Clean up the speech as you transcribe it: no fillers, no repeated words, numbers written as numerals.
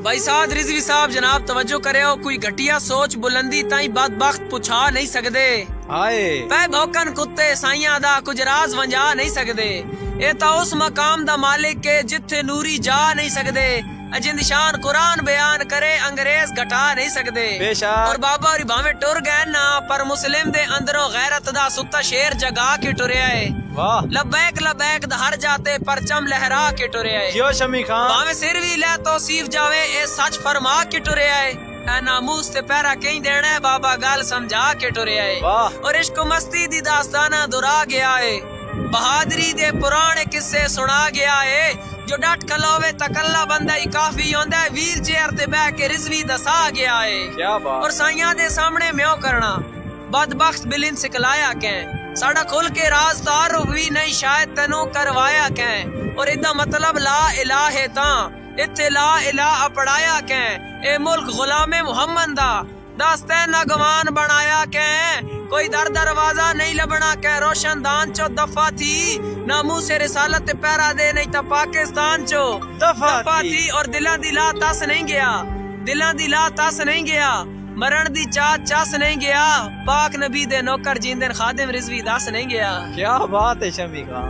भाई साहब रिजवी साहब जनाब तवज्जो करे हो, कोई घटिया सोच बुलंदी ताई बदबख्त पुछा नहीं सकदे। हाय पै भौकन कुत्ते साइयां दा कुछ राज वंजा नहीं सकदे। ए ता उस मकाम दा मालिक के जिथे नूरी जा नहीं सकदे। जिंद शान कुरान बयान करे अंग्रेज घटा नहीं सकदे। और बाबा और भावे टुर गए ना, पर मुस्लिम दे अंदरों गैरत दा सुता शेर जगा के टुरया है। वाह लबैक लबैक हर जाते परचम लहरा के टुरया है। क्यों शमी खान भावे सिर भी ले तो सीफ जावे, ए सच फरमा के टुरया है। ए नामूस ते पैरा कहीं देना है, बाबा गल समझा के टुरया है। वाह और इश्क मस्ती दी दास्ताना दुरा गया है। बहादुरी दे पुराने किस्से सुना गया है। जो डट खलोवे तकल्ला बंदा ही काफी होंदा है। व्हील चेयर ते बैठ के रिजवी दसा गया है। क्या बात। और साइयां दे सामने म्यों करना बदबख्त बिलिन सिखलाया कैं। साड़ा खुल के राज तारुफ भी नहीं शायद तेनू करवाया कैं। और इदा मतलब ला इलाहे ता इत्थे ला इलाह पढ़ाया कैं। ए मुल्क गुलामे मुहम्मद दा दस्ते नगवान बनाया कैं। कोई दर दरवाजा नहीं लबना कै। रोशनदान चो दफा थी ना मुंह से रिसालत पैरा दे, नहीं तो पाकिस्तान चो दफा थी। और दिला दिला तस नहीं गया, दिला दिला तस नहीं गया। मरण दी चात चस नहीं गया। पाक नबी दे नौकर जिंदन खादिम रिजवी दस नहीं गया। क्या बात है शमी खान।